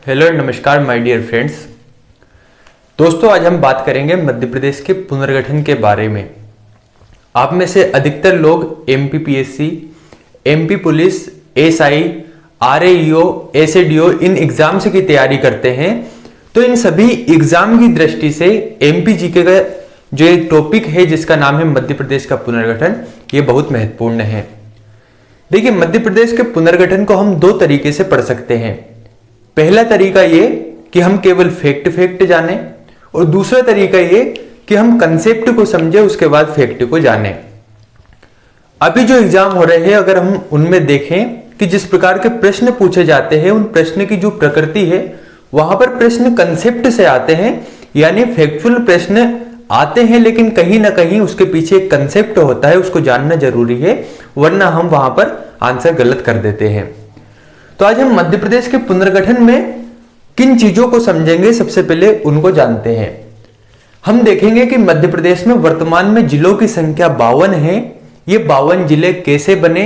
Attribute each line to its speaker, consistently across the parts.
Speaker 1: Hello नमस्कार my dear friends. दोस्तों, आज हम बात करेंगे मध्य प्रदेश के पुनर्गठन के बारे में। आप में से अधिकतर लोग एमपीपीएससी, एमपी पुलिस, एसआई, आरएईओ, एसएडीओ इन एग्जाम्स की तैयारी करते हैं। तो इन सभी एग्जाम की दृष्टि से एमपीजीके का जो एक टॉपिक है जिसका नाम है मध्य प्रदेश का पुनर्गठन, ये बहुत महत्वपूर्ण है। देखिए, मध्य प्रदेश के पुनर्गठन को हम दो तरीके से पढ़ सकते हैं। पहला तरीका ये कि हम केवल फैक्ट जाने, और दूसरा तरीका ये कि हम कंसेप्ट को समझे उसके बाद फैक्ट को जाने। अभी जो एग्जाम हो रहे हैं, अगर हम उनमें देखें कि जिस प्रकार के प्रश्न पूछे जाते हैं, उन प्रश्न की जो प्रकृति है, वहां पर प्रश्न कंसेप्ट से आते हैं, यानी फैक्चुअल प्रश्न आते हैं, लेकिन कहीं ना कहीं उसके पीछे एक कंसेप्ट होता है, उसको जानना जरूरी है, वरना हम वहां पर आंसर गलत कर देते हैं। तो आज हम मध्य प्रदेश के पुनर्गठन में किन चीजों को समझेंगे, सबसे पहले उनको जानते हैं। हम देखेंगे कि मध्य प्रदेश में वर्तमान में जिलों की संख्या 52 है। ये 52 जिले कैसे बने?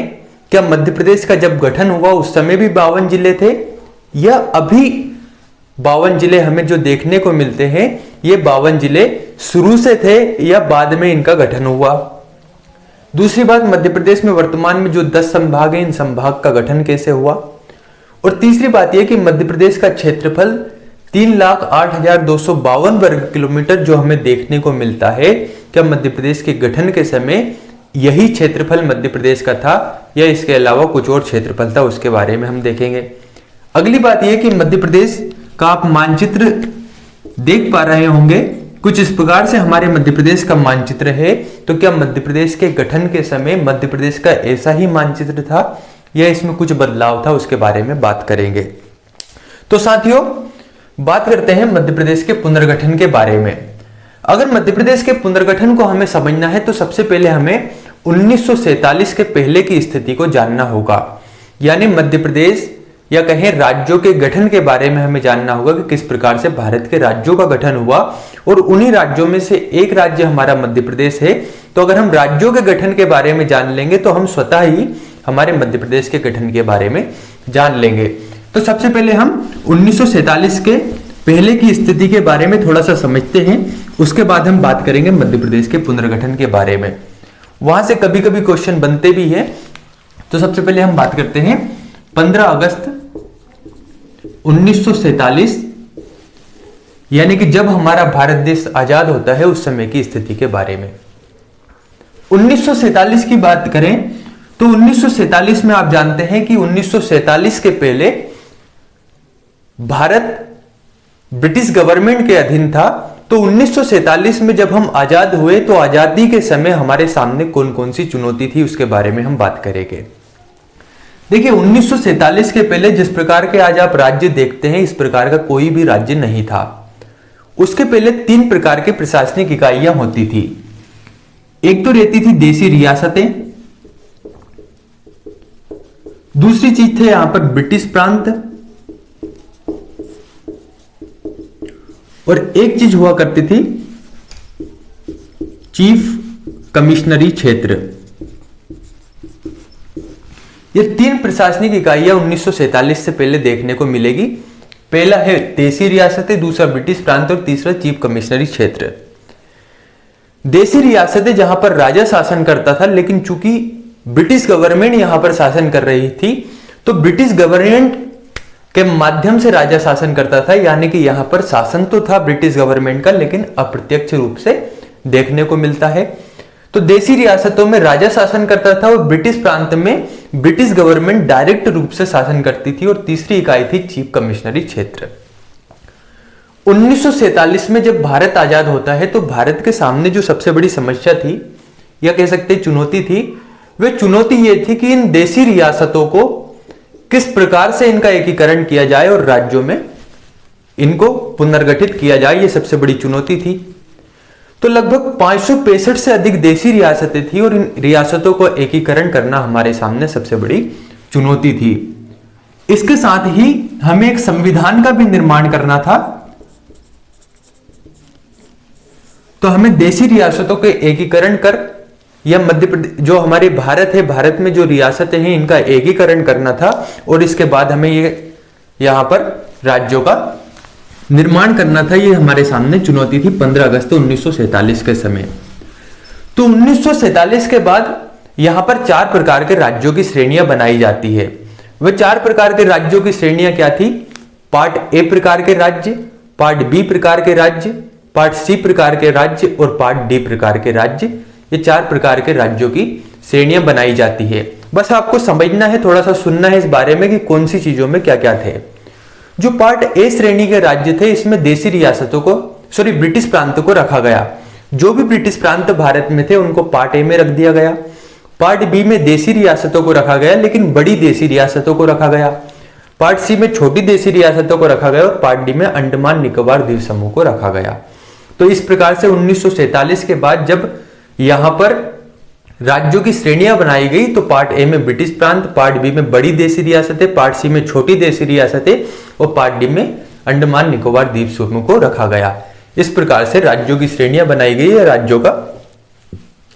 Speaker 1: क्या मध्य प्रदेश का जब गठन हुआ उस समय भी 52 जिले थे, या अभी 52 जिले हमें जो देखने को मिलते हैं ये 52 जिले शुरू से थे या बाद में इनका गठन हुआ? दूसरी बात, मध्य प्रदेश में वर्तमान में जो 10 संभाग हैं, इन संभाग का गठन कैसे हुआ? और तीसरी बात यह कि मध्य प्रदेश का क्षेत्रफल 3,08,252 वर्ग किलोमीटर जो हमें देखने को मिलता है, क्या मध्य प्रदेश के गठन के समय यही क्षेत्रफल मध्य प्रदेश का था या इसके अलावा कुछ और क्षेत्रफल था, उसके बारे में हम देखेंगे। अगली बात यह कि मध्य प्रदेश का आप मानचित्र देख पा रहे होंगे, कुछ इस प्रकार से हमारे मध्य प्रदेश का मानचित्र है। तो क्या मध्य प्रदेश के गठन के समय मध्य प्रदेश का ऐसा ही मानचित्र था या इसमें कुछ बदलाव था, उसके बारे में बात करेंगे। तो साथियों, बात करते हैं मध्य प्रदेश के पुनर्गठन के बारे में। अगर मध्य प्रदेश के पुनर्गठन को हमें समझना है तो सबसे पहले हमें 1947 के पहले की स्थिति को जानना होगा, यानी मध्य प्रदेश या कहें राज्यों के गठन के बारे में हमें जानना होगा कि किस प्रकार से भारत के राज्यों का गठन हुआ, और उन्हीं राज्यों में से एक राज्य हमारा मध्य प्रदेश है। तो अगर हम राज्यों के गठन के बारे में जान लेंगे तो हम स्वतः ही हमारे मध्य प्रदेश के गठन के बारे में जान लेंगे। तो सबसे पहले हम 1947 के पहले की स्थिति के बारे में थोड़ा सा समझते हैं, उसके बाद हम बात करेंगे मध्य प्रदेश के पुनर्गठन के बारे में। वहां से कभी कभी क्वेश्चन बनते भी हैं। तो सबसे पहले हम बात करते हैं 15 अगस्त 1947, यानी कि जब हमारा भारत देश आजाद होता है उस समय की स्थिति के बारे में। 1947 की बात करें तो 1947 में आप जानते हैं कि 1947 के पहले भारत ब्रिटिश गवर्नमेंट के अधीन था। तो 1947 में जब हम आजाद हुए तो आजादी के समय हमारे सामने कौन कौन सी चुनौती थी उसके बारे में हम बात करेंगे। देखिए, 1947 के पहले जिस प्रकार के आज आप राज्य देखते हैं, इस प्रकार का कोई भी राज्य नहीं था। उसके पहले 3 प्रकार की प्रशासनिक इकाइयां होती थी। एक तो रहती थी देशी रियासतें, दूसरी चीज थे यहां पर ब्रिटिश प्रांत, और एक चीज हुआ करती थी चीफ कमिश्नरी क्षेत्र। ये 3 प्रशासनिक इकाइयां 1947 से पहले देखने को मिलेगी। पहला है देशी रियासतें, दूसरा ब्रिटिश प्रांत और तीसरा चीफ कमिश्नरी क्षेत्र। देशी रियासतें जहां पर राजा शासन करता था, लेकिन चूंकि ब्रिटिश गवर्नमेंट यहां पर शासन कर रही थी तो ब्रिटिश गवर्नमेंट के माध्यम से राजा शासन करता था, यानी कि यहां पर शासन तो था ब्रिटिश गवर्नमेंट का, लेकिन अप्रत्यक्ष रूप से देखने को मिलता है। तो देशी रियासतों में राजा शासन करता था और ब्रिटिश प्रांत में ब्रिटिश गवर्नमेंट डायरेक्ट रूप से शासन करती थी। और तीसरी इकाई थी चीफ कमिश्नरी क्षेत्र। 1947 में जब भारत आजाद होता है तो भारत के सामने जो सबसे बड़ी समस्या थी या कह सकते चुनौती थी, वह चुनौती यह थी कि इन देशी रियासतों को किस प्रकार से इनका एकीकरण किया जाए और राज्यों में इनको पुनर्गठित किया जाए, यह सबसे बड़ी चुनौती थी। तो लगभग 565 से अधिक देशी रियासतें थी और इन रियासतों को एकीकरण करना हमारे सामने सबसे बड़ी चुनौती थी। इसके साथ ही हमें एक संविधान का भी निर्माण करना था। तो हमें देशी रियासतों के एकीकरण कर या मध्य प्रदेश जो हमारे भारत है, भारत में जो रियासतें हैं इनका एकीकरण करना था, और इसके बाद हमें ये यहां पर राज्यों का निर्माण करना था। ये हमारे सामने चुनौती थी 15 अगस्त 1947 के समय। तो 1947 के बाद यहां पर 4 प्रकार के राज्यों की श्रेणियां बनाई जाती है। वह 4 प्रकार के राज्यों की श्रेणियां क्या थी? पार्ट ए प्रकार के राज्य, पार्ट बी प्रकार के राज्य, पार्ट सी प्रकार के राज्य और पार्ट डी प्रकार के राज्य। ये 4 प्रकार के राज्यों की श्रेणियां बनाई जाती है। बस आपको समझना है, थोड़ा सा सुनना है इस बारे में कि कौन सी चीजों में क्या क्या थे। जो पार्ट ए श्रेणी के राज्य थे, इसमें देशी रियासतों को ब्रिटिश प्रांत को रखा गया। जो भी ब्रिटिश प्रांत भारत में थे उनको पार्ट ए में रख दिया गया। पार्ट बी में देशी रियासतों को रखा गया, लेकिन बड़ी देशी रियासतों को रखा गया। पार्ट सी में छोटी देशी रियासतों को रखा गया और पार्ट डी में अंडमान निकोबार द्वीप समूह को रखा गया। तो इस प्रकार से 1947 के बाद जब यहां पर राज्यों की श्रेणियां बनाई गई तो पार्ट ए में ब्रिटिश प्रांत, पार्ट बी में बड़ी देशी रियासतें, पार्ट सी में छोटी देशी रियासतें और पार्ट डी में अंडमान निकोबार द्वीप समूह को रखा गया। इस प्रकार से राज्यों की श्रेणियां बनाई गई या राज्यों का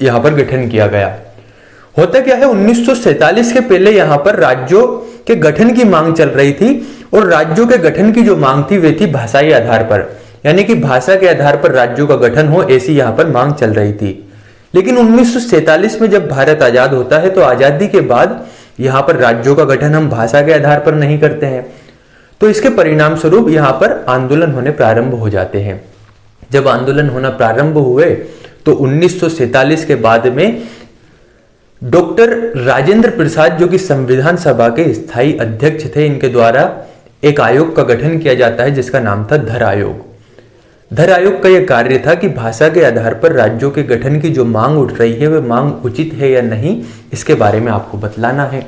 Speaker 1: यहां पर गठन किया गया। होता क्या है, 1947 के पहले यहां पर राज्यों के गठन की मांग चल रही थी और राज्यों के गठन की जो मांग थी वे थी भाषाई आधार पर, यानी कि भाषा के आधार पर राज्यों का गठन हो, ऐसी यहां पर मांग चल रही थी। लेकिन 1947 में जब भारत आजाद होता है तो आजादी के बाद यहां पर राज्यों का गठन हम भाषा के आधार पर नहीं करते हैं। तो इसके परिणाम स्वरूप यहां पर आंदोलन होने प्रारंभ हो जाते हैं। जब आंदोलन होना प्रारंभ हुए तो 1947 के बाद में डॉक्टर राजेंद्र प्रसाद, जो कि संविधान सभा के स्थायी अध्यक्ष थे, इनके द्वारा एक आयोग का गठन किया जाता है जिसका नाम था धर आयोग। धर आयोग का यह कार्य था कि भाषा के आधार पर राज्यों के गठन की जो मांग उठ रही है वह मांग उचित है या नहीं, इसके बारे में आपको बतलाना है।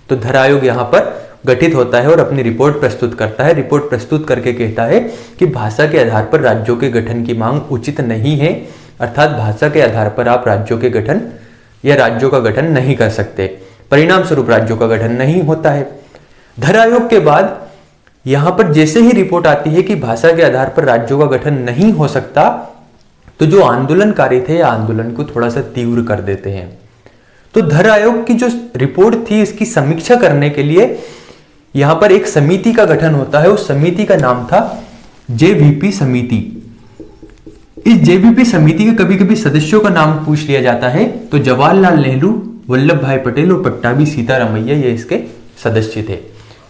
Speaker 1: तो धर आयोग यहाँ पर गठित होता है और अपनी रिपोर्ट प्रस्तुत करता है। रिपोर्ट प्रस्तुत करके कहता है कि भाषा के आधार पर राज्यों के गठन की मांग उचित नहीं है, अर्थात भाषा के आधार पर आप राज्यों के गठन या राज्यों का गठन नहीं कर सकते। परिणाम स्वरूप राज्यों का गठन नहीं होता है। धर आयोग के बाद यहां पर जैसे ही रिपोर्ट आती है कि भाषा के आधार पर राज्यों का गठन नहीं हो सकता, तो जो आंदोलनकारी थे आंदोलन को थोड़ा सा तीव्र कर देते हैं। तो धर आयोग की जो रिपोर्ट थी इसकी समीक्षा करने के लिए यहां पर एक समिति का गठन होता है। उस समिति का नाम था जेवीपी समिति। इस जेवीपी समिति के कभी कभी सदस्यों का नाम पूछ लिया जाता है, तो जवाहरलाल नेहरू, वल्लभ भाई पटेल और पट्टाभी सीतारामैया ये इसके सदस्य थे।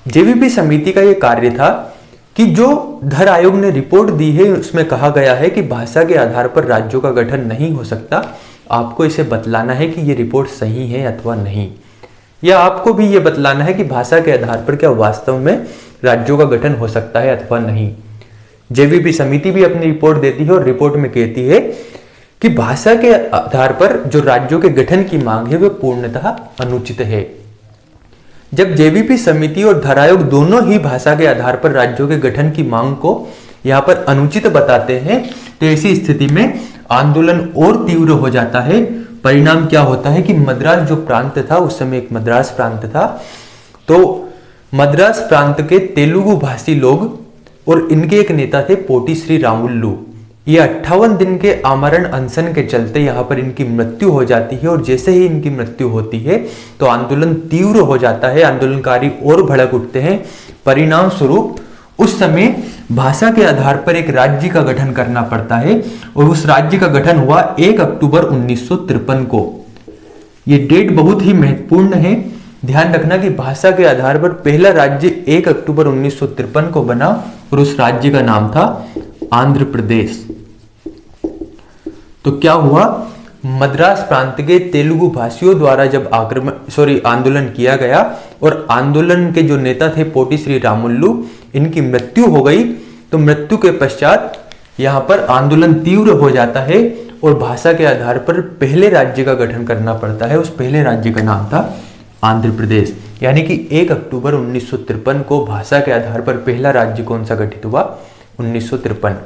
Speaker 1: जेवीपी समिति का यह कार्य था कि जो धर आयोग ने रिपोर्ट दी है उसमें कहा गया है कि भाषा के आधार पर राज्यों का गठन नहीं हो सकता, आपको इसे बतलाना है कि यह रिपोर्ट सही है अथवा नहीं, या आपको भी यह बतलाना है कि भाषा के आधार पर क्या वास्तव में राज्यों का गठन हो सकता है अथवा नहीं। जेवीपी समिति भी अपनी रिपोर्ट देती है और रिपोर्ट में कहती है कि भाषा के आधार पर जो राज्यों के गठन की मांग है वह पूर्णतः अनुचित है। जब जेवीपी समिति और धर आयोग दोनों ही भाषा के आधार पर राज्यों के गठन की मांग को यहां पर अनुचित बताते हैं, तो ऐसी स्थिति में आंदोलन और तीव्र हो जाता है। परिणाम क्या होता है कि मद्रास जो प्रांत था, उस समय एक मद्रास प्रांत था, तो मद्रास प्रांत के तेलुगु भाषी लोग और इनके एक नेता थे पोटी श्री रामुल्लू, ये 58 दिन के आमरण अनशन के चलते यहाँ पर इनकी मृत्यु हो जाती है। और जैसे ही इनकी मृत्यु होती है तो आंदोलन तीव्र हो जाता है, आंदोलनकारी और भड़क उठते हैं। परिणाम स्वरूप उस समय भाषा के आधार पर एक राज्य का गठन करना पड़ता है और उस राज्य का गठन हुआ 1 अक्टूबर 1953 को। यह डेट बहुत ही महत्वपूर्ण है, ध्यान रखना कि भाषा के आधार पर पहला राज्य 1 अक्टूबर 1953 को बना और उस राज्य का नाम था आंध्र प्रदेश। तो क्या हुआ, मद्रास प्रांत के तेलुगु भाषियों द्वारा जब आंदोलन किया गया और आंदोलन के जो नेता थे पोटी श्री रामुल्लू, इनकी मृत्यु हो गई, तो मृत्यु के पश्चात यहां पर आंदोलन तीव्र हो जाता है और भाषा के आधार पर पहले राज्य का गठन करना पड़ता है। उस पहले राज्य का नाम था आंध्र प्रदेश। यानी कि 1 अक्टूबर 1953 को भाषा के आधार पर पहला राज्य कौन सा गठित हुआ, 1953।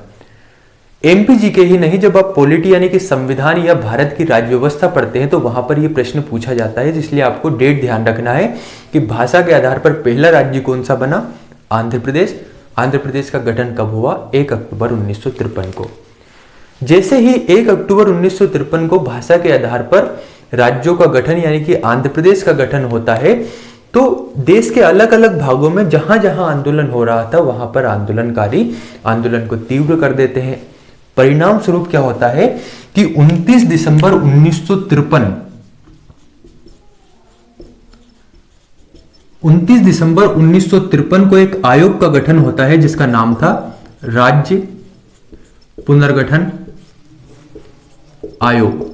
Speaker 1: एमपीजी के ही नहीं, जब आप पॉलिटी यानी कि संविधान या भारत की राज्य व्यवस्था पढ़ते हैं तो वहां पर यह प्रश्न पूछा जाता है, इसलिए आपको डेट ध्यान रखना है कि भाषा के आधार पर पहला राज्य कौन सा बना, आंध्र प्रदेश। आंध्र प्रदेश का गठन कब हुआ, 1 अक्टूबर 1953 को। जैसे ही 1 अक्टूबर 1953 को भाषा के आधार पर राज्यों का गठन यानी कि आंध्र प्रदेश का गठन होता है, तो देश के अलग अलग भागों में जहां जहां आंदोलन हो रहा था वहां पर आंदोलनकारी आंदोलन को तीव्र कर देते हैं। परिणाम स्वरूप क्या होता है कि 29 दिसंबर 1953 29 दिसंबर 1953 को एक आयोग का गठन होता है जिसका नाम था राज्य पुनर्गठन आयोग।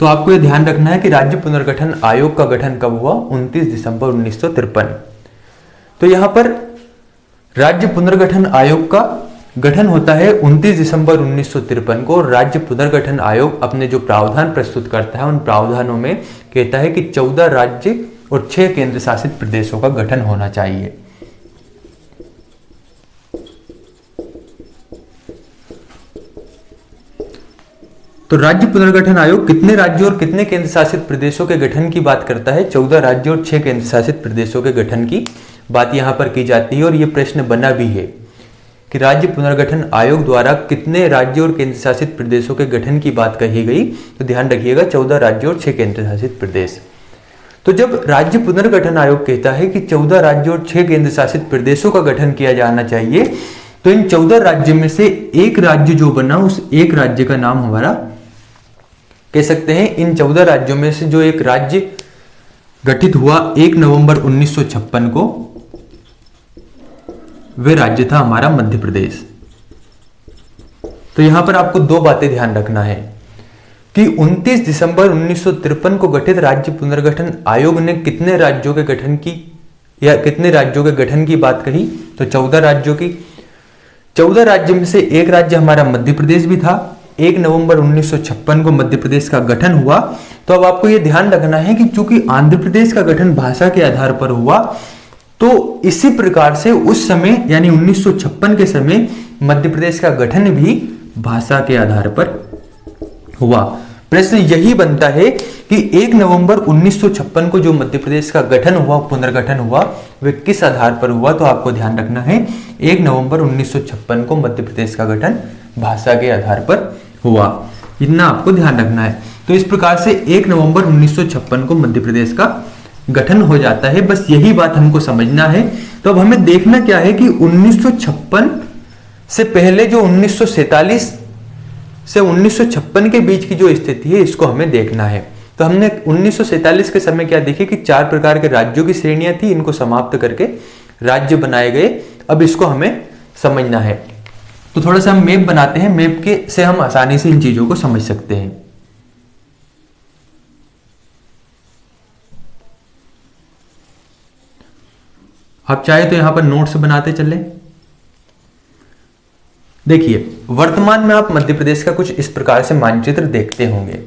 Speaker 1: तो आपको यह ध्यान रखना है कि राज्य पुनर्गठन आयोग का गठन कब हुआ? 29 दिसंबर 1953। तो यहां पर राज्य पुनर्गठन आयोग का गठन होता है 29 दिसंबर 1953 को। राज्य पुनर्गठन आयोग अपने जो प्रावधान प्रस्तुत करता है उन प्रावधानों में कहता है कि 14 राज्य और 6 केंद्र शासित प्रदेशों का गठन होना चाहिए। तो राज्य पुनर्गठन आयोग कितने राज्यों और कितने केंद्र शासित प्रदेशों के गठन की बात करता है? 14 राज्यों और 6 केंद्र शासित प्रदेशों के गठन की बात यहां पर की जाती है। और यह प्रश्न बना भी है कि राज्य पुनर्गठन आयोग द्वारा कितने राज्यों और केंद्र शासित प्रदेशों के गठन की बात कही गई? तो ध्यान रखिएगा 14 राज्यों और 6 केंद्र शासित प्रदेश। तो जब राज्य पुनर्गठन आयोग कहता है कि 14 राज्यों और 6 केंद्र शासित प्रदेशों का गठन किया जाना चाहिए, तो इन 14 राज्यों में से एक राज्य जो बना उस एक राज्य का नाम हमारा कह सकते हैं। इन 14 राज्यों में से जो एक राज्य गठित हुआ 1 नवंबर 1956 को, वह राज्य था हमारा मध्य प्रदेश। तो यहां पर आपको दो बातें ध्यान रखना है कि 29 दिसंबर 1953 को गठित राज्य पुनर्गठन आयोग ने कितने राज्यों के गठन की या कितने राज्यों के गठन की बात कही? तो 14 राज्यों की। 14 राज्यों में से एक राज्य हमारा मध्य प्रदेश भी था। 1 नवंबर 1956 को मध्य प्रदेश का गठन हुआ। तो अब आपको यह ध्यान रखना है कि चूंकि आंध्र प्रदेश का गठन भाषा के आधार पर हुआ, तो इसी प्रकार से उस समय यानी 1956 के समय मध्य प्रदेश का गठन भी भाषा के आधार पर हुआ। प्रश्न यही बनता है कि 1 नवंबर 1956 को जो मध्य प्रदेश का गठन हुआ, पुनर्गठन हुआ, वह किस आधार पर हुआ? तो आपको ध्यान रखना है 1 नवंबर 1956 को मध्य प्रदेश का गठन भाषा के आधार पर हुआ। इतना आपको ध्यान रखना है। तो इस प्रकार से 1 नवंबर 1956 को मध्य प्रदेश का गठन हो जाता है। बस यही बात हमको समझना है। तो अब हमें देखना क्या है कि 1956 से पहले जो 1947 से 1956 के बीच की जो स्थिति है इसको हमें देखना है। तो हमने 1947 के समय क्या देखे कि 4 प्रकार के राज्यों की श्रेणियां थी, इनको समाप्त करके राज्य बनाए गए। अब इसको हमें समझना है। तो थोड़ा सा हम मैप बनाते हैं, मैप के से हम आसानी से इन चीजों को समझ सकते हैं। आप चाहे तो यहां पर नोट्स बनाते चले। देखिए, वर्तमान में आप मध्य प्रदेश का कुछ इस प्रकार से मानचित्र देखते होंगे।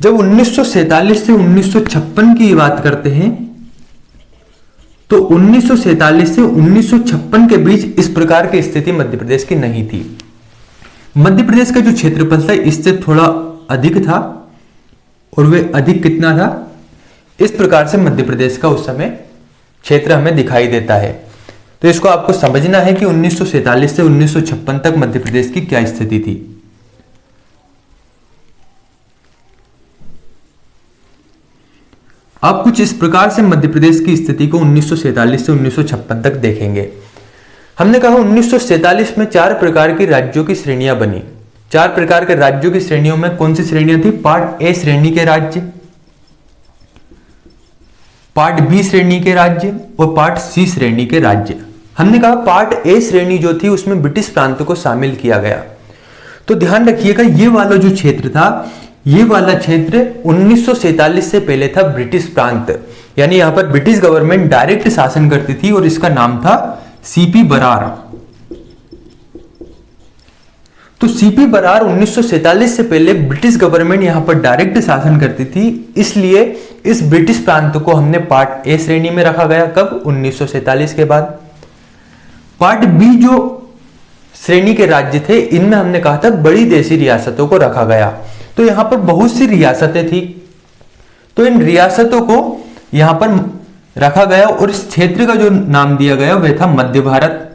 Speaker 1: जब 1947 से 1956 की बात करते हैं, तो 1947 से 1956 के बीच इस प्रकार की स्थिति मध्य प्रदेश की नहीं थी। मध्य प्रदेश का जो क्षेत्रफल था इससे थोड़ा अधिक था, और वह अधिक कितना था? इस प्रकार से मध्य प्रदेश का उस समय क्षेत्र हमें दिखाई देता है। तो इसको आपको समझना है कि 1947 से 1956 तक मध्य प्रदेश की क्या स्थिति थी। अब कुछ इस प्रकार से मध्य प्रदेश की स्थिति को 1947 से 1956 तक देखेंगे। हमने कहा 1947 में 4 प्रकार की राज्यों की श्रेणियां बनी। 4 प्रकार के राज्यों की श्रेणियों में कौन सी श्रेणियां थी? पार्ट ए श्रेणी के राज्य, पार्ट बी श्रेणी के राज्य और पार्ट सी श्रेणी के राज्य। हमने कहा पार्ट ए श्रेणी जो थी उसमें ब्रिटिश प्रांत को शामिल किया गया। तो ध्यान रखिएगा, ये वाला जो क्षेत्र था, ये वाला क्षेत्र 1947 से पहले था ब्रिटिश प्रांत, यानी यहां पर ब्रिटिश गवर्नमेंट डायरेक्ट शासन करती थी और इसका नाम था सीपी बरार। तो सीपी बरार 1947 से पहले ब्रिटिश गवर्नमेंट यहां पर डायरेक्ट शासन करती थी, इसलिए इस ब्रिटिश प्रांत को हमने पार्ट ए श्रेणी में रखा गया। कब? 1947 के बाद। पार्ट बी जो श्रेणी के राज्य थे, इनमें हमने कहा था बड़ी देशी रियासतों को रखा गया। तो यहां पर बहुत सी रियासतें थी, तो इन रियासतों को यहां पर रखा गया और इस क्षेत्र का जो नाम दिया गया वह था मध्य भारत।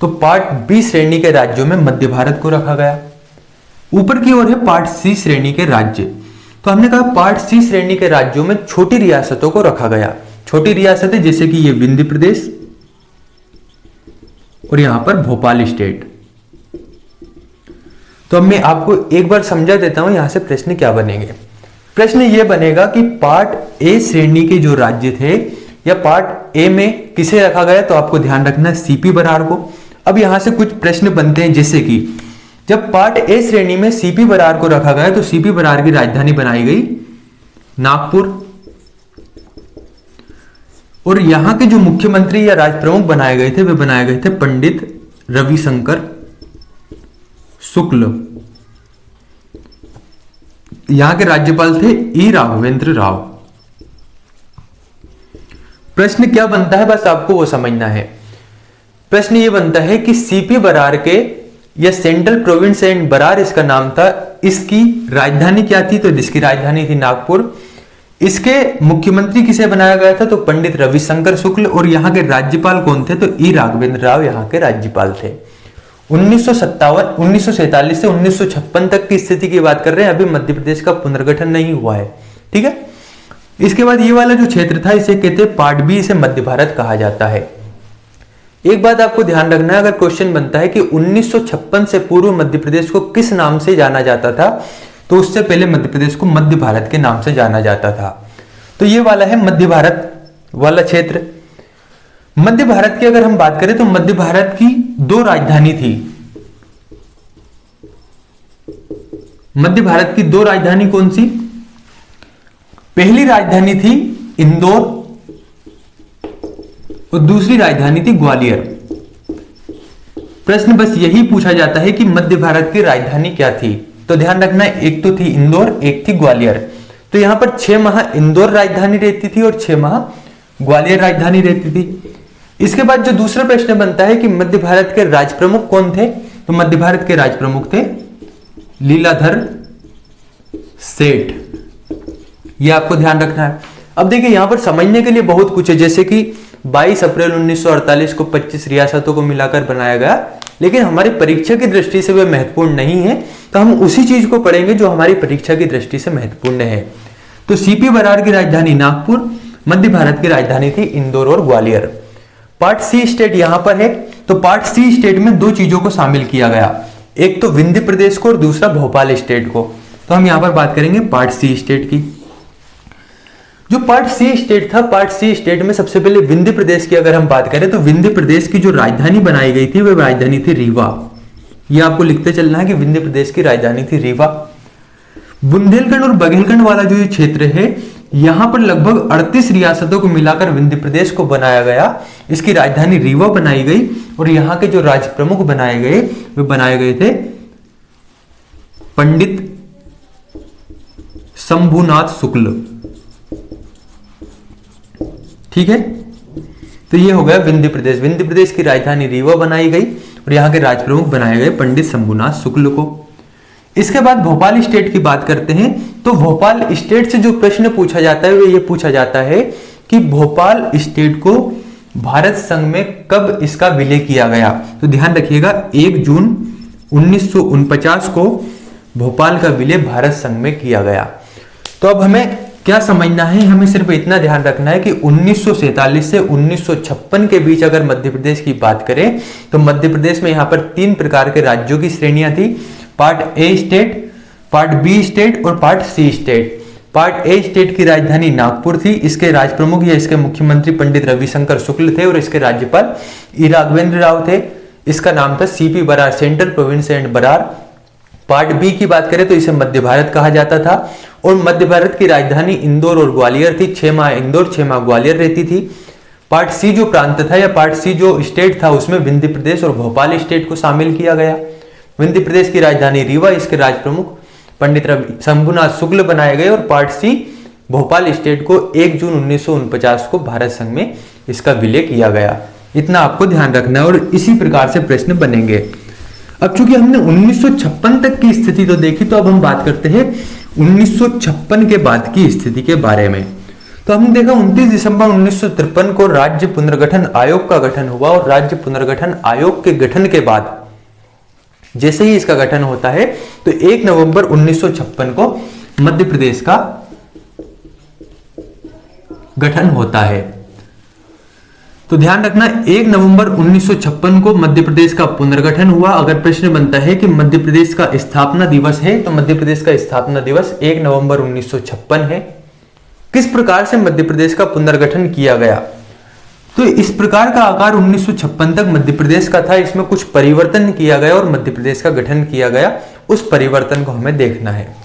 Speaker 1: तो पार्ट बी श्रेणी के राज्यों में मध्य भारत को रखा गया। ऊपर की ओर है पार्ट सी श्रेणी के राज्य। तो हमने कहा पार्ट सी श्रेणी के राज्यों में छोटी रियासतों को रखा गया। छोटी रियासतें जैसे कि ये विंध्य प्रदेश और यहां पर भोपाल स्टेट। तो अब मैं आपको एक बार समझा देता हूं यहां से प्रश्न क्या बनेंगे। प्रश्न यह बनेगा कि पार्ट ए श्रेणी के जो राज्य थे या पार्ट ए में किसे रखा गया, तो आपको ध्यान रखना सीपी बरार को। अब यहां से कुछ प्रश्न बनते हैं, जैसे कि जब पार्ट ए श्रेणी में सीपी बरार को रखा गया तो सीपी बरार की राजधानी बनाई गई नागपुर, और यहां के जो मुख्यमंत्री या राज प्रमुख बनाए गए थे वे बनाए गए थे पंडित रविशंकर शुक्ल। यहां के राज्यपाल थे ई राघवेंद्र राव। प्रश्न क्या बनता है, बस आपको वो समझना है। प्रश्न ये बनता है कि सीपी बरार के या सेंट्रल प्रोविंस एंड बरार इसका नाम था, इसकी राजधानी क्या थी, तो इसकी राजधानी थी नागपुर। इसके मुख्यमंत्री किसे बनाया गया था, तो पंडित रविशंकर शुक्ल, और यहां के राज्यपाल कौन थे, तो ई राघवेंद्र राव यहां के राज्यपाल थे। 1947 से 1956 तक की स्थिति की बात कर रहे हैं, अभी मध्य प्रदेश का पुनर्गठन नहीं हुआ है, ठीक है। इसके बाद ये वाला जो क्षेत्र था इसे कहते हैं पार्ट बी, इसे मध्य भारत कहा जाता है। एक बात आपको ध्यान रखना है, अगर क्वेश्चन बनता है कि 1956 से पूर्व मध्य प्रदेश को किस नाम से जाना जाता था, तो उससे पहले मध्य प्रदेश को मध्य भारत के नाम से जाना जाता था। तो ये वाला है मध्य भारत वाला क्षेत्र। मध्य भारत की अगर हम बात करें तो मध्य भारत की दो राजधानी थी। मध्य भारत की दो राजधानी कौन सी, पहली राजधानी थी इंदौर और दूसरी राजधानी थी ग्वालियर। प्रश्न बस यही पूछा जाता है कि मध्य भारत की राजधानी क्या थी, तो ध्यान रखना एक तो थी इंदौर, एक थी ग्वालियर। तो यहां पर 6 माह इंदौर राजधानी रहती थी और 6 माह ग्वालियर राजधानी रहती थी। इसके बाद जो दूसरा प्रश्न बनता है कि मध्य भारत के राज प्रमुख कौन थे, तो मध्य भारत के राज प्रमुख थे लीलाधर सेठ। यह आपको ध्यान रखना है। अब देखिए यहां पर समझने के लिए बहुत कुछ है, जैसे कि 22 अप्रैल 1948 को 25 रियासतों को मिलाकर बनाया गया, लेकिन हमारी परीक्षा की दृष्टि से वह महत्वपूर्ण नहीं है, तो हम उसी चीज को पढ़ेंगे जो हमारी परीक्षा की दृष्टि से महत्वपूर्ण है। तो सीपी बरार की राजधानी नागपुर, मध्य भारत की राजधानी थी इंदौर और ग्वालियर। पार्ट सी स्टेट यहां पर है, तो पार्ट सी स्टेट में दो चीजों को शामिल किया गया, एक तो विंध्य प्रदेश को और दूसरा भोपाल स्टेट को। तो हम यहां पर बात करेंगे पार्ट सी स्टेट की। जो पार्ट सी स्टेट था, पार्ट सी स्टेट में सबसे पहले विंध्य प्रदेश की अगर हम बात करें तो विंध्य प्रदेश की जो राजधानी बनाई गई थी वह राजधानी थी रीवा। यह आपको लिखते चलना है कि विंध्य प्रदेश की राजधानी थी रीवा। बुंदेलखंड और बघेलखंड वाला जो ये क्षेत्र है, यहां पर लगभग 38 रियासतों को मिलाकर विंध्य प्रदेश को बनाया गया। इसकी राजधानी रीवा बनाई गई और यहां के जो राज प्रमुख बनाए गए वे बनाए गए थे पंडित शंभुनाथ शुक्ल, ठीक है। तो ये हो गया विंध्य प्रदेश। विंध्य प्रदेश की राजधानी रीवा बनाई गई और यहां के राज प्रमुख बनाए गए पंडित शंभुनाथ शुक्ल को। इसके बाद भोपाल स्टेट की बात करते हैं, तो भोपाल स्टेट से जो प्रश्न पूछा जाता है वो ये पूछा जाता है कि भोपाल स्टेट को भारत संघ में कब इसका विलय किया गया। तो ध्यान रखिएगा 1 जून 1949 को भोपाल का विलय भारत संघ में किया गया। तो अब हमें क्या समझना है, हमें सिर्फ इतना ध्यान रखना है कि 1947 से 1956 के बीच अगर मध्य प्रदेश की बात करें तो मध्य प्रदेश में यहां पर 3 प्रकार के राज्यों की श्रेणियां थी, part A state, part B state और part C state. Part A state की राजधानी नागपुर थी, इसके राज प्रमुख या इसके मुख्यमंत्री पंडित रविशंकर शुक्ल थे और इसके राज्यपाल ई राघवेंद्र राव थे। इसका नाम था CP Berar, central province and Berar. Part B की बात करें तो इसे मध्य भारत कहा जाता था और मध्य भारत की राजधानी इंदौर और ग्वालियर थी। 6 माह इंदौर 6 माह ग्वालियर रहती थी। पार्ट सी जो प्रांत था या पार्ट सी जो स्टेट था उसमें विंध्य प्रदेश और भोपाल स्टेट को शामिल किया गया। विंध्य प्रदेश की राजधानी रीवा, इसके राज प्रमुख पंडित शंभुनाथ शुक्ल बनाए गए और पार्ट सी भोपाल स्टेट को 1 जून 1949 को भारत संघ में इसका विलय किया गया। इतना आपको ध्यान रखना है और इसी प्रकार से प्रश्न बनेंगे। अब चूंकि हमने 1956 तक की स्थिति तो देखी, तो अब हम बात करते हैं 1956 के बाद की स्थिति के बारे में। तो हमने देखा 29 दिसंबर 1953 को राज्य पुनर्गठन आयोग का गठन हुआ और राज्य पुनर्गठन आयोग के गठन के बाद जैसे ही इसका गठन होता है तो 1 नवंबर 1956 को मध्य प्रदेश का गठन होता है। तो ध्यान रखना 1 नवंबर 1956 को मध्य प्रदेश का पुनर्गठन हुआ। अगर प्रश्न बनता है कि मध्य प्रदेश का स्थापना दिवस है तो मध्य प्रदेश का स्थापना दिवस 1 नवंबर 1956 है। किस प्रकार से मध्य प्रदेश का पुनर्गठन किया गया? तो इस प्रकार का आकार 1956 तक मध्य प्रदेश का था, इसमें कुछ परिवर्तन किया गया और मध्य प्रदेश का गठन किया गया। उस परिवर्तन को हमें देखना है।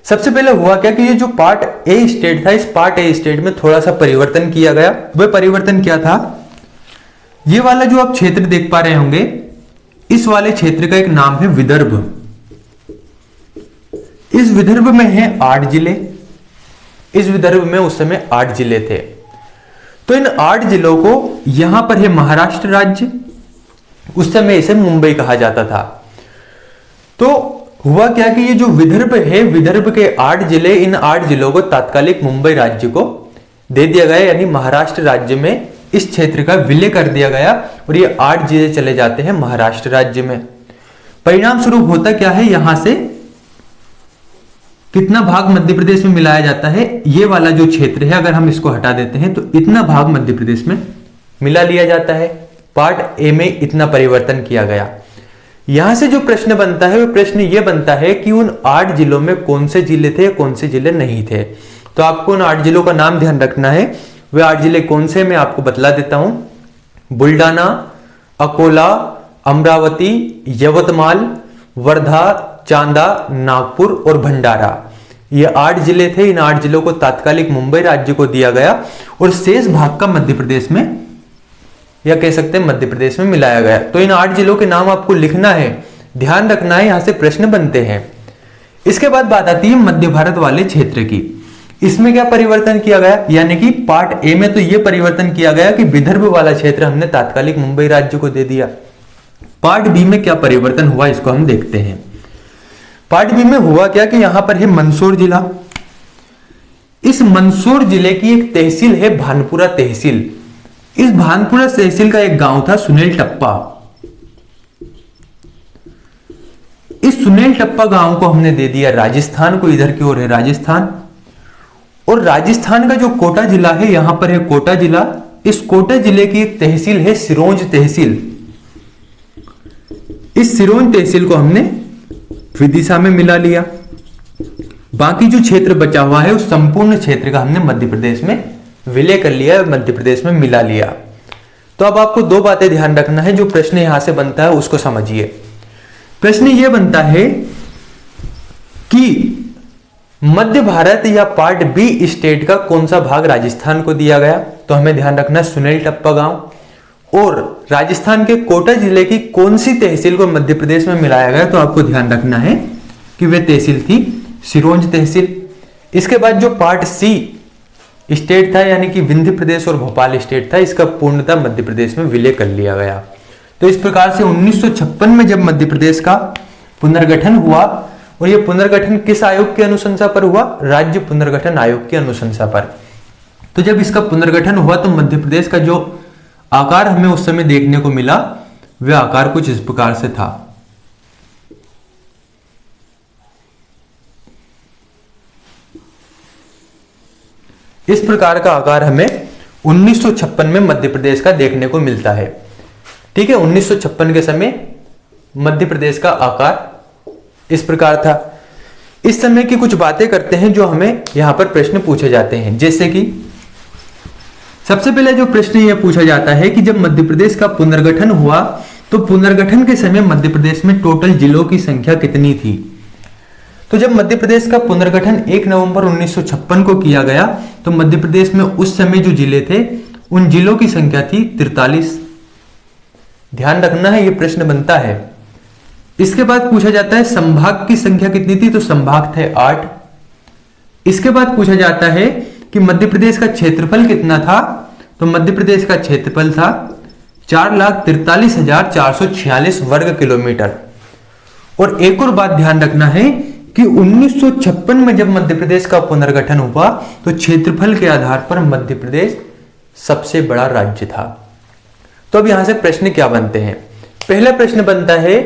Speaker 1: सबसे पहले हुआ क्या कि ये जो पार्ट ए स्टेट था, इस पार्ट ए स्टेट में थोड़ा सा परिवर्तन किया गया। वह परिवर्तन क्या था? ये वाला जो आप क्षेत्र देख पा रहे होंगे, इस वाले क्षेत्र का एक नाम है विदर्भ। इस विदर्भ में है 8 जिले। इस विदर्भ में उस समय 8 जिले थे। तो इन 8 जिलों को यहां पर है महाराष्ट्र राज्य, उस समय इसे मुंबई कहा जाता था। तो हुआ क्या कि ये जो विदर्भ है, विदर्भ के 8 जिले, इन 8 जिलों को तात्कालिक मुंबई राज्य को दे दिया गया, यानी महाराष्ट्र राज्य में इस क्षेत्र का विलय कर दिया गया और ये 8 जिले चले जाते हैं महाराष्ट्र राज्य में। परिणाम स्वरूप होता क्या है, यहां से कितना भाग मध्य प्रदेश में मिलाया जाता है? ये वाला जो क्षेत्र है, अगर हम इसको हटा देते हैं तो इतना भाग मध्य प्रदेश में मिला लिया जाता है। पार्ट ए में इतना परिवर्तन किया गया। यहां से जो प्रश्न बनता है वो प्रश्न ये बनता है कि उन 8 जिलों में कौन से जिले थे, कौन से जिले नहीं थे। तो आपको उन 8 जिलों का नाम ध्यान रखना है। वे 8 जिले कौन से, मैं आपको बतला देता हूं। बुल्डाना, अकोला, अमरावती, यवतमाल, वर्धा, चांदा, नागपुर और भंडारा। ये 8 जिले थे। इन 8 जिलों को तात्कालिक मुंबई राज्य को दिया गया और शेष भाग का मध्य प्रदेश में, या कह सकते हैं मध्य प्रदेश में मिलाया गया। तो इन 8 जिलों के नाम आपको लिखना है, ध्यान रखना है, यहां से प्रश्न बनते हैं। इसके बाद बात आती है मध्य भारत वाले क्षेत्र की। इसमें क्या परिवर्तन किया गया? यानी कि पार्ट ए में तो यह परिवर्तन किया गया कि विदर्भ वाला क्षेत्र हमने तात्कालिक मुंबई राज्य को दे दिया। पार्ट बी में क्या परिवर्तन हुआ, इसको हम देखते हैं। पार्ट बी में हुआ क्या कि यहां पर है मंदसौर जिला। इस मंदसौर जिले की एक तहसील है भानपुरा तहसील। इस भानपुरा तहसील का एक गांव था सुनील टप्पा। इस सुनील टप्पा गांव को हमने दे दिया राजस्थान को, इधर की ओर है राजस्थान। और राजस्थान का जो कोटा जिला है, यहां पर है कोटा जिला। इस कोटा जिले की एक तहसील है सिरोंज तहसील। इस सिरोंज तहसील को हमने विदिशा में मिला लिया। बाकी जो क्षेत्र बचा हुआ है उस संपूर्ण क्षेत्र का हमने मध्य प्रदेश में विलय कर लिया, मध्य प्रदेश में मिला लिया। तो अब आपको 2 बातें ध्यान रखना है। जो प्रश्न यहां से बनता है उसको समझिए। प्रश्न यह बनता है कि मध्य भारत या पार्ट बी स्टेट का कौन सा भाग राजस्थान को दिया गया? तो हमें ध्यान रखना सुनील टप्पा गांव और राजस्थान के कोटा जिले की कौन सी तहसील को मध्य प्रदेश में मिलाया गया? तो आपको ध्यान रखना है कि वह तहसील थी सिरोंज तहसील। इसके बाद जो पार्ट सी स्टेट था, यानी कि विंध्य प्रदेश और भोपाल स्टेट था, इसका पूर्णतः मध्य प्रदेश में विलय कर लिया गया। तो इस प्रकार से 1956 में जब मध्य प्रदेश का पुनर्गठन हुआ, और यह पुनर्गठन किस आयोग की अनुशंसा पर हुआ? राज्य पुनर्गठन आयोग की अनुशंसा पर। तो जब इसका पुनर्गठन हुआ तो मध्य प्रदेश का जो आकार हमें उस समय देखने को मिला, वह आकार कुछ इस प्रकार से था। इस प्रकार का आकार हमें 1956 में मध्य प्रदेश का देखने को मिलता है। ठीक है, 1956 के समय मध्य प्रदेश का आकार इस प्रकार था। इस समय की कुछ बातें करते हैं जो हमें यहां पर प्रश्न पूछे जाते हैं। जैसे कि सबसे पहले जो प्रश्न यह पूछा जाता है कि जब मध्य प्रदेश का पुनर्गठन हुआ तो पुनर्गठन के समय मध्य प्रदेश में टोटल जिलों की संख्या कितनी थी? तो जब मध्य प्रदेश का पुनर्गठन 1 नवंबर 1956 को किया गया तो मध्य प्रदेश में उस समय जो जिले थे उन जिलों की संख्या थी 43। ध्यान रखना है, यह प्रश्न बनता है। इसके बाद पूछा जाता है संभाग की संख्या कितनी थी? तो संभाग थे 8। इसके बाद पूछा जाता है कि मध्य प्रदेश का क्षेत्रफल कितना था? तो मध्य प्रदेश का क्षेत्रफल था 4,43,446 वर्ग किलोमीटर। और एक और बात ध्यान रखना है कि 1956 में जब मध्य प्रदेश का पुनर्गठन हुआ तो क्षेत्रफल के आधार पर मध्य प्रदेश सबसे बड़ा राज्य था। तो अब यहां से प्रश्न क्या बनते हैं? पहला प्रश्न बनता है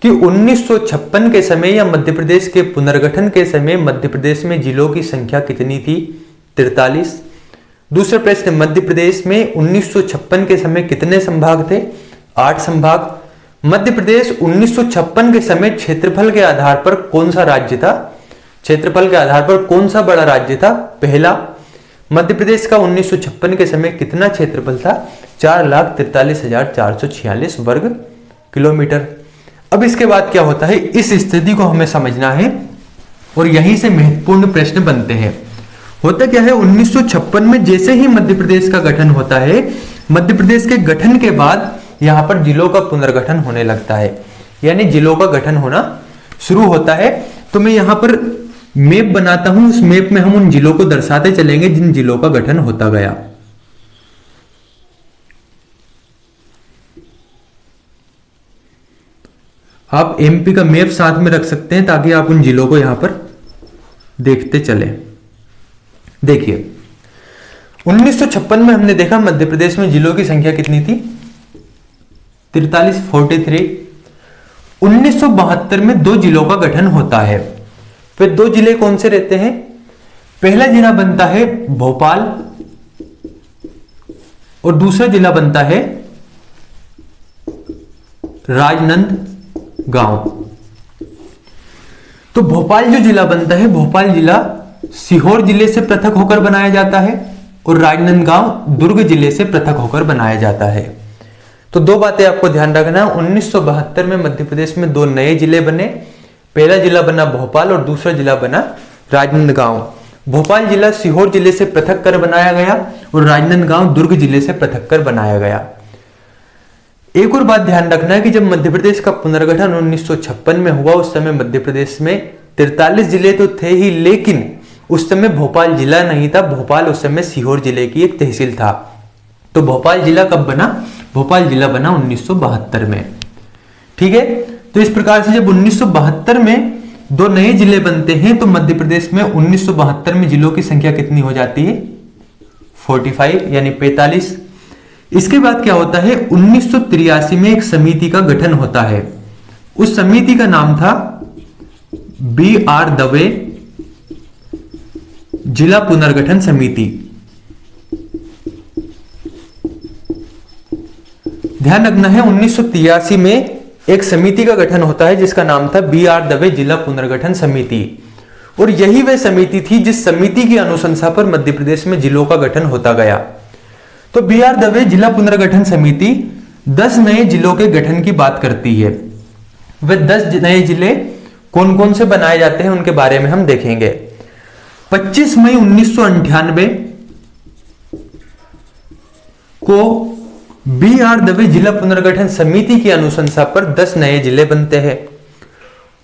Speaker 1: कि 1956 के समय या मध्य प्रदेश के पुनर्गठन के समय मध्य प्रदेश में जिलों की संख्या कितनी थी? 43। दूसरा प्रश्न, मध्य प्रदेश में 1956 के समय कितने संभाग थे? 8 संभाग। मध्य प्रदेश 1956 के समय क्षेत्रफल के आधार पर कौन सा राज्य था? क्षेत्रफल के आधार पर कौन सा बड़ा राज्य था? पहला। मध्य प्रदेश का 1956 के समय कितना क्षेत्रफल था? 4,43,446 वर्ग किलोमीटर। अब इसके बाद क्या होता है, इस स्थिति को हमें समझना है और यहीं से महत्वपूर्ण प्रश्न बनते हैं। होता क्या है, 1956 में जैसे ही मध्य प्रदेश का गठन होता है, मध्य प्रदेश के गठन के बाद यहां पर जिलों का पुनर्गठन होने लगता है, यानी जिलों का गठन होना शुरू होता है। तो मैं यहां पर मैप बनाता हूं, उस मैप में हम उन जिलों को दर्शाते चलेंगे जिन जिलों का गठन होता गया। आप एमपी का मैप साथ में रख सकते हैं ताकि आप उन जिलों को यहां पर देखते चले। देखिए 1956 में हमने देखा मध्य प्रदेश में जिलों की संख्या कितनी थी? 43। 1972 में 2 जिलों का गठन होता है। वे 2 जिले कौन से रहते हैं? पहला जिला बनता है भोपाल और दूसरा जिला बनता है राजनांदगांव। तो भोपाल जो जिला बनता है, भोपाल जिला सीहोर जिले से पृथक होकर बनाया जाता है और राजनांदगांव दुर्ग जिले से पृथक होकर बनाया जाता है। तो 2 बातें आपको ध्यान रखना है। 1972 में मध्य प्रदेश में 2 नए जिले बने। पहला जिला बना भोपाल और दूसरा जिला बना राजनांदगांव। भोपाल जिला सीहोर जिले से पृथक कर बनाया गया और राजनांदगांव दुर्ग जिले से पृथक कर बनाया गया। एक और बात ध्यान रखना है कि जब मध्य प्रदेश का पुनर्गठन 1956 में हुआ, उस समय मध्य प्रदेश में 43 जिले तो थे ही, लेकिन उस समय भोपाल जिला नहीं था। भोपाल उस समय सीहोर जिले की एक तहसील था। तो भोपाल जिला कब बना? भोपाल जिला बना 1972 में। ठीक है, तो इस प्रकार से जब 1972 में 2 नए जिले बनते हैं तो मध्य प्रदेश में 1972 में जिलों की संख्या कितनी हो जाती है? 45 यानी 45। इसके बाद क्या होता है, 1983 में एक समिति का गठन होता है। उस समिति का नाम था BR दवे जिला पुनर्गठन समिति। ध्यान रखना है 1983 में एक समिति का गठन होता है जिसका नाम था BR दवे जिला पुनर्गठन समिति। और यही वह समिति थी जिस समिति की अनुशंसा पर मध्य प्रदेश में जिलों का गठन होता गया। तो BR दवे जिला पुनर्गठन समिति 10 नए जिलों के गठन की बात करती है। वे 10 नए जिले कौन कौन से बनाए जाते हैं उनके बारे में हम देखेंगे। 25 मई 1998 को BR दवे जिला पुनर्गठन समिति की अनुशंसा पर 10 नए जिले बनते हैं।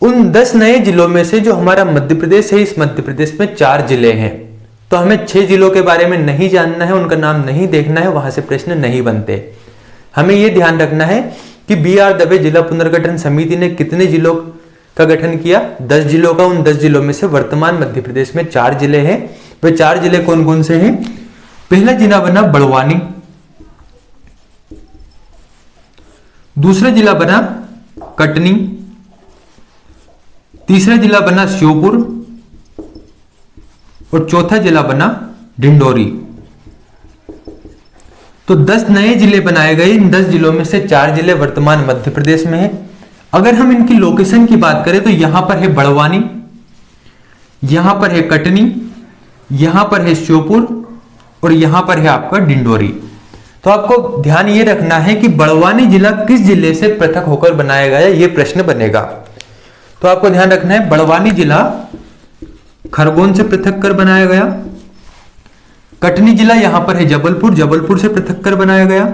Speaker 1: उन 10 नए जिलों में से जो हमारा मध्य प्रदेश है, इस मध्य प्रदेश में 4 जिले हैं। तो हमें 6 जिलों के बारे में नहीं जानना है, उनका नाम नहीं देखना है, वहां से प्रश्न नहीं बनते। हमें यह ध्यान रखना है कि BR दवे जिला पुनर्गठन समिति ने कितने जिलों का गठन किया? 10 जिलों का। उन 10 जिलों में से वर्तमान मध्य प्रदेश में 4 जिले हैं। वे 4 जिले कौन कौन से हैं? पहला जिला बना बड़वानी, दूसरा जिला बना कटनी, तीसरा जिला बना श्योपुर और चौथा जिला बना डिंडोरी। तो 10 नए जिले बनाए गए। इन 10 जिलों में से 4 जिले वर्तमान मध्य प्रदेश में हैं। अगर हम इनकी लोकेशन की बात करें तो यहां पर है बड़वानी, यहां पर है कटनी, यहां पर है श्योपुर और यहां पर है आपका डिंडोरी। तो आपको ध्यान ये रखना है कि बड़वानी जिला किस जिले से पृथक होकर बनाया गया, यह प्रश्न बनेगा। तो आपको ध्यान रखना है बड़वानी जिला खरगोन से पृथक कर बनाया गया। कटनी जिला यहां पर है जबलपुर, जबलपुर से पृथक कर बनाया गया।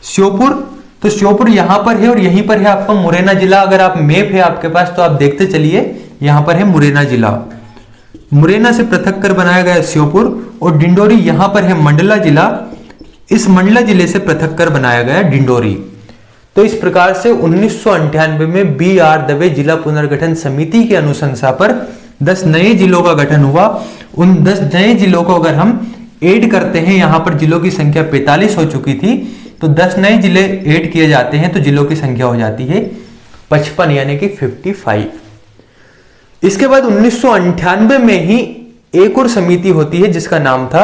Speaker 1: श्योपुर, तो श्योपुर यहां पर है और यहीं पर है आपका मुरैना जिला। अगर आप मैप है आपके पास तो आप देखते चलिए, यहां पर है मुरैना जिला, मुरैना से पृथक कर बनाया गया श्योपुर। और डिंडोरी यहां पर है मंडला जिला, इस मंडला जिले से पृथक कर बनाया गया डिंडोरी। तो इस प्रकार से 1998 में BR दवे जिला पुनर्गठन समिति की अनुशंसा पर 10 नए जिलों का गठन हुआ। उन 10 नए जिलों को अगर हम ऐड करते हैं, यहां पर जिलों की संख्या 45 हो चुकी थी, तो 10 नए जिले ऐड किए जाते हैं तो जिलों की संख्या हो जाती है 55 यानी कि 55। इसके बाद 1998 में ही एक और समिति होती है जिसका नाम था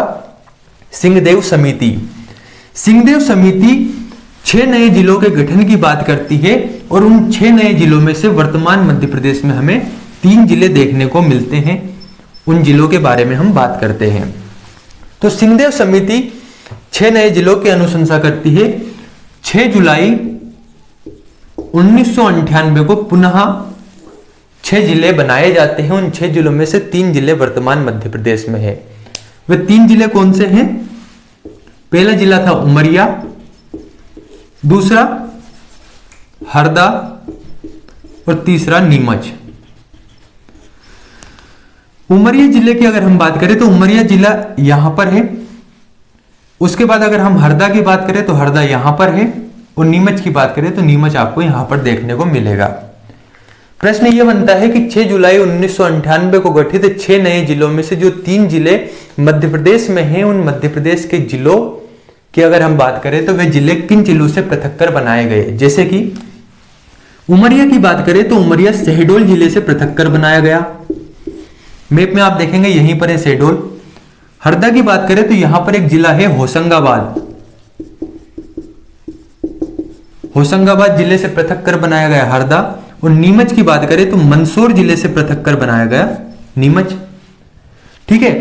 Speaker 1: सिंहदेव समिति। सिंहदेव समिति 6 नए जिलों के गठन की बात करती है और उन 6 नए जिलों में से वर्तमान मध्य प्रदेश में हमें 3 जिले देखने को मिलते हैं। उन जिलों के बारे में हम बात करते हैं। तो सिंहदेव समिति 6 नए जिलों की अनुशंसा करती है। 6 जुलाई 1998 को पुनः 6 जिले बनाए जाते हैं। उन 6 जिलों में से 3 जिले वर्तमान मध्य प्रदेश में है। वे 3 जिले कौन से हैं? पहला जिला था उमरिया, दूसरा हरदा और तीसरा नीमच। उमरिया जिले की अगर हम बात करें तो उमरिया जिला यहां पर है। उसके बाद अगर हम हरदा की बात करें तो हरदा यहां पर है और नीमच की बात करें तो नीमच आपको यहां पर देखने को मिलेगा। प्रश्न यह बनता है कि 6 जुलाई 1998 को गठित 6 नए जिलों में से जो 3 जिले मध्य प्रदेश में हैं, उन मध्य प्रदेश के जिलों की अगर हम बात करें तो वे जिले किन जिलों से पृथक कर बनाए गए। जैसे कि उमरिया की बात करें तो उमरिया शहडोल जिले से पृथक कर बनाया गया। मैप में आप देखेंगे यहीं पर है शहडोल। हरदा की बात करें तो यहां पर एक जिला है होशंगाबाद। होशंगाबाद जिले से पृथक कर बनाया गया हरदा। और नीमच की बात करें तो मंदसौर जिले से पृथक कर बनाया गया नीमच। ठीक है,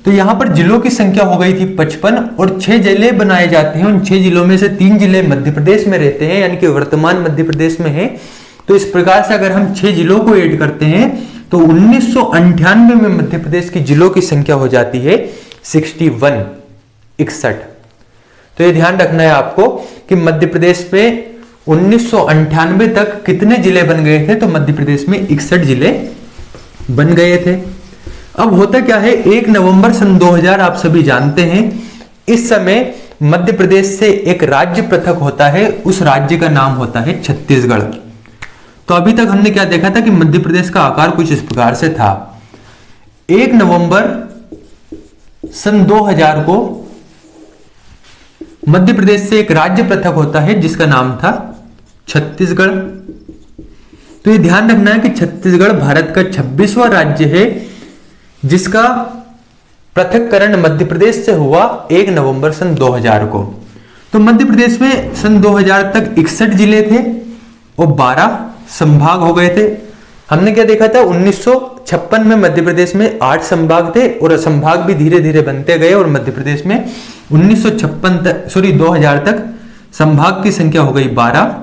Speaker 1: तो यहां पर जिलों की संख्या हो गई थी 55 और 6 जिले बनाए जाते हैं। उन 6 जिलों में से 3 जिले मध्य प्रदेश में रहते हैं, यानी कि वर्तमान मध्य प्रदेश में है। तो इस प्रकार से अगर हम 6 जिलों को ऐड करते हैं तो 1998 में मध्य प्रदेश की जिलों की संख्या हो जाती है 61। तो ये ध्यान रखना है आपको कि मध्य प्रदेश में 1998 तक कितने जिले बन गए थे। तो मध्य प्रदेश में 61 जिले बन गए थे। अब होता क्या है, 1 नवंबर सन 2000 आप सभी जानते हैं, इस समय मध्य प्रदेश से एक राज्य पृथक होता है। उस राज्य का नाम होता है छत्तीसगढ़। तो अभी तक हमने क्या देखा था कि मध्य प्रदेश का आकार कुछ इस प्रकार से था। 1 नवंबर सन 2000 को मध्य प्रदेश से एक राज्य पृथक होता है जिसका नाम था छत्तीसगढ़। तो ये ध्यान रखना है कि छत्तीसगढ़ भारत का 26वां राज्य है जिसका पृथक्करण मध्य प्रदेश से हुआ 1 नवंबर सन 2000 को। तो मध्य प्रदेश में सन 2000 तक 61 जिले थे और 12 संभाग हो गए थे। हमने क्या देखा था, 1956 में मध्य प्रदेश में 8 संभाग थे और संभाग भी धीरे धीरे बनते गए और मध्य प्रदेश में 2000 तक संभाग की संख्या हो गई 12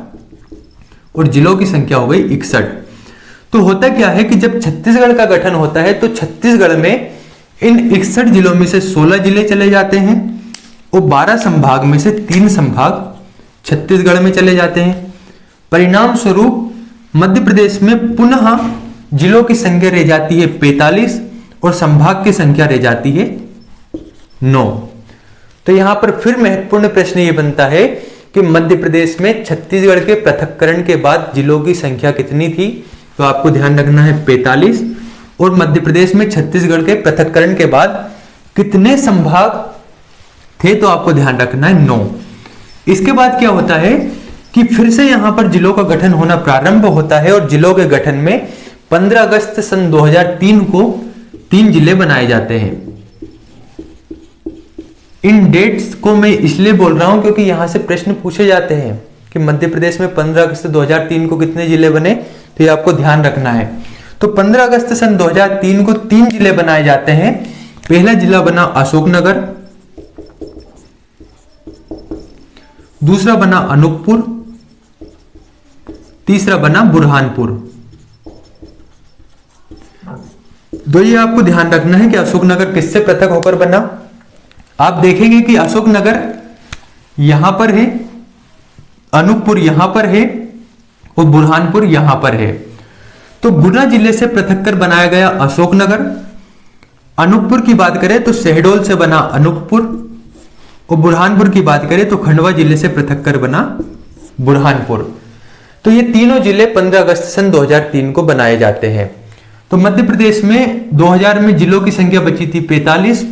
Speaker 1: और जिलों की संख्या हो गई 61। तो होता क्या है कि जब छत्तीसगढ़ का गठन होता है तो छत्तीसगढ़ में इन 61 जिलों में से 16 जिले चले जाते हैं और 12 संभाग में से 3 संभाग छत्तीसगढ़ में चले जाते हैं। परिणाम स्वरूप मध्य प्रदेश में पुनः जिलों की संख्या रह जाती है 45 और संभाग की संख्या रह जाती है 9। तो यहां पर फिर महत्वपूर्ण प्रश्न यह बनता है कि मध्य प्रदेश में छत्तीसगढ़ के पृथक्करण के बाद जिलों की संख्या कितनी थी। तो आपको ध्यान रखना है 45 और मध्य प्रदेश में छत्तीसगढ़ के पृथक्करण के बाद कितने संभाग थे। तो आपको ध्यान रखना है 9। इसके बाद क्या होता है कि फिर से यहां पर जिलों का गठन होना प्रारंभ होता है और जिलों के गठन में 15 अगस्त सन 2003 को 3 जिले बनाए जाते हैं। इन डेट्स को मैं इसलिए बोल रहा हूं क्योंकि यहां से प्रश्न पूछे जाते हैं कि मध्य प्रदेश में 15 अगस्त 2003 को कितने जिले बने। तो ये आपको ध्यान रखना है। तो 15 अगस्त सन 2003 को 3 जिले बनाए जाते हैं। पहला जिला बना अशोकनगर, दूसरा बना अनूपपुर, तीसरा बना बुरहानपुर। तो ये आपको ध्यान रखना है कि अशोकनगर किससे पृथक होकर बना। आप देखेंगे कि अशोकनगर यहां पर है, अनूपपुर यहां पर है और बुरहानपुर यहां पर है। तो गुना जिले से पृथक कर बनाया गया अशोकनगर। अनूपपुर की बात करें तो शहडोल से बना अनूपपुर और बुरहानपुर की बात करें तो खंडवा जिले से पृथक कर बना बुरहानपुर। तो ये तीनों जिले 15 अगस्त सन 2003 को बनाए जाते हैं। तो मध्य प्रदेश में 2000 में जिलों की संख्या बची थी 45।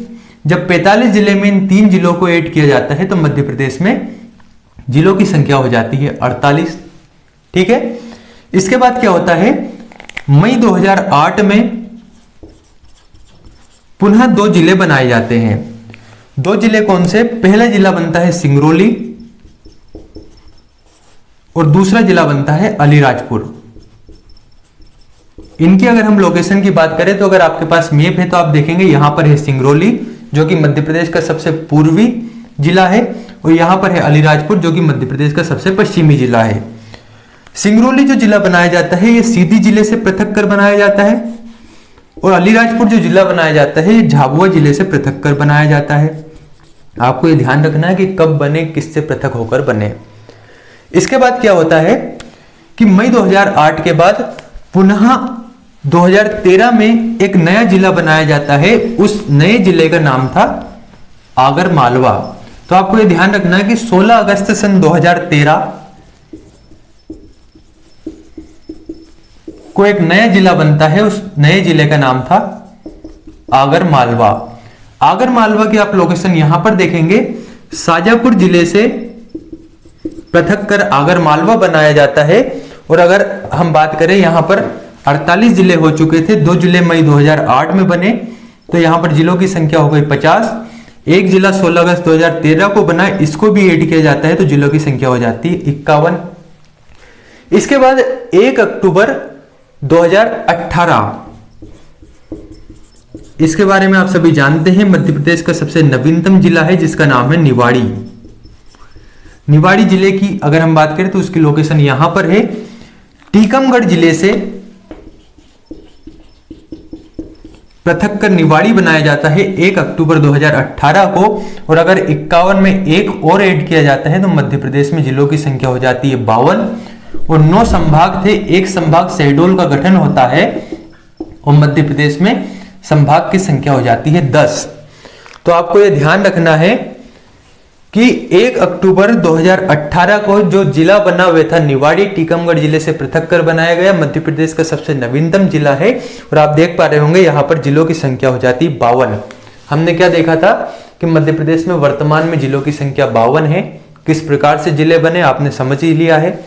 Speaker 1: जब 45 जिले में इन 3 जिलों को ऐड किया जाता है तो मध्य प्रदेश में जिलों की संख्या हो जाती है 48। ठीक है, इसके बाद क्या होता है, मई 2008 में पुनः 2 जिले बनाए जाते हैं। 2 जिले कौन से? पहला जिला बनता है सिंगरौली और दूसरा जिला बनता है अलीराजपुर। इनकी अगर हम लोकेशन की बात करें तो अगर आपके पास मैप है तो आप देखेंगे यहां पर है सिंगरौली जो कि मध्य प्रदेश का सबसे पूर्वी जिला है, और यहां पर है अलीराजपुर जो कि मध्य प्रदेश का सबसे पश्चिमी जिला है। सिंगरौली जो जिला बनाया जाता है ये सीधी जिले से पृथक कर बनाया जाता है, और अलीराजपुर जो जिला बनाया जाता है ये झाबुआ जिले से पृथक कर बनाया जाता है। आपको ये ध्यान रखना है कि कब बने, किससे पृथक होकर बने। इसके बाद क्या होता है कि मई 2008 के बाद पुनः 2013 में एक नया जिला बनाया जाता है। उस नए जिले का नाम था आगर मालवा। तो आपको ये ध्यान रखना है कि 16 अगस्त सन 2013 को एक नया जिला बनता है। उस नए जिले का नाम था आगर मालवा। आगर मालवा की आप लोकेशन यहां पर देखेंगे, शाजापुर जिले से पृथक कर आगर मालवा बनाया जाता है। और अगर हम बात करें यहां पर 48 जिले हो चुके थे, 2 जिले मई 2008 में बने, तो यहां पर जिलों की संख्या हो गई 50। एक जिला 16 अगस्त 2013 को बना, इसको भी ऐड किया जाता है तो जिलों की संख्या हो जाती है 51। इसके बाद 1 अक्टूबर 2018, इसके बारे में आप सभी जानते हैं, मध्य प्रदेश का सबसे नवीनतम जिला है जिसका नाम है निवाड़ी। निवाड़ी जिले की अगर हम बात करें तो उसकी लोकेशन यहां पर है। टीकमगढ़ जिले से पृथक कर निवाड़ी बनाया जाता है 1 अक्टूबर 2018 को, और अगर 51 में एक और ऐड किया जाता है तो मध्य प्रदेश में जिलों की संख्या हो जाती है 52। और 9 संभाग थे, एक संभाग शहडोल का गठन होता है, और मध्य प्रदेश में संभाग की संख्या हो जाती है 10। तो आपको यह ध्यान रखना है कि 1 अक्टूबर 2018 को जो जिला बना हुआ था निवाड़ी, टीकमगढ़ जिले से पृथक कर बनाया गया, मध्य प्रदेश का सबसे नवीनतम जिला है। और आप देख पा रहे होंगे यहां पर जिलों की संख्या हो जाती है 52। हमने क्या देखा था कि मध्य प्रदेश में वर्तमान में जिलों की संख्या 52 है। किस प्रकार से जिले बने आपने समझ ही लिया है।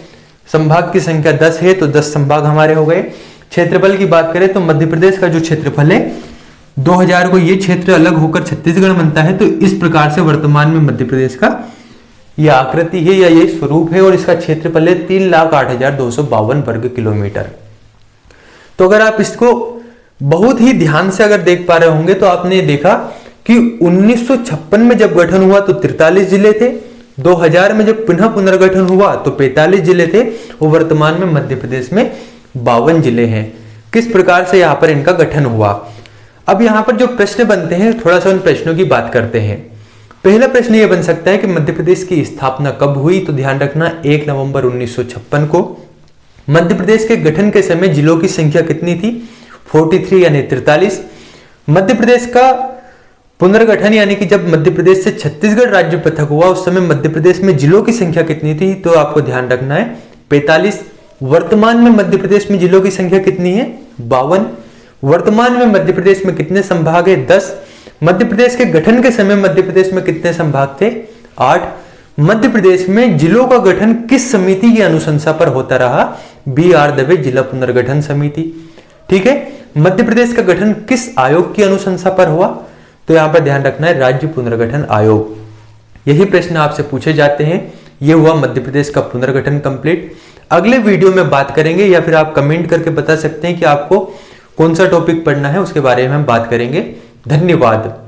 Speaker 1: संभाग की संख्या 10 है तो 10 संभाग हमारे हो गए। क्षेत्रफल की बात करें तो मध्य प्रदेश का जो क्षेत्रफल है 2000 को ये क्षेत्र अलग होकर छत्तीसगढ़ बनता है। तो इस प्रकार से वर्तमान में मध्य प्रदेश का यह आकृति है या ये स्वरूप है, और इसका क्षेत्रफल है 3,08,252 वर्ग किलोमीटर। तो अगर आप इसको बहुत ही ध्यान से अगर देख पा रहे होंगे तो आपने देखा कि 1956 में जब गठन हुआ तो 43 जिले थे, 2000 में जब पुनः पुनर्गठन हुआ तो 45 जिले थे, और वर्तमान में मध्य प्रदेश में 52 जिले हैं। किस प्रकार से यहाँ पर इनका गठन हुआ। अब यहाँ पर जो प्रश्न बनते हैं थोड़ा सा उन प्रश्नों की बात करते हैं। पहला प्रश्न यह बन सकता है कि मध्य प्रदेश की स्थापना कब हुई, तो ध्यान रखना 1 नवंबर 1956 को। मध्य प्रदेश के गठन के समय जिलों की संख्या कितनी थी? 43 यानी 43। मध्य प्रदेश का पुनर्गठन यानी कि जब मध्य प्रदेश से छत्तीसगढ़ राज्य पृथक हुआ उस समय मध्य प्रदेश में जिलों की संख्या कितनी थी, तो आपको ध्यान रखना है 45। वर्तमान में मध्य प्रदेश में जिलों की संख्या कितनी है? 52। वर्तमान में मध्य प्रदेश में कितने संभाग है? 10। मध्य प्रदेश के गठन के समय मध्य प्रदेश में कितने संभाग थे? 8। मध्य प्रदेश में जिलों का गठन किस समिति की अनुशंसा पर होता रहा? BR दवे जिला पुनर्गठन समिति। ठीक है, मध्य प्रदेश का गठन किस आयोग की अनुशंसा पर हुआ? तो यहां पर ध्यान रखना है राज्य पुनर्गठन आयोग। यही प्रश्न आपसे पूछे जाते हैं। यह हुआ मध्य प्रदेश का पुनर्गठन कंप्लीट। अगले वीडियो में बात करेंगे, या फिर आप कमेंट करके बता सकते हैं कि आपको कौन सा टॉपिक पढ़ना है, उसके बारे में हम बात करेंगे। धन्यवाद।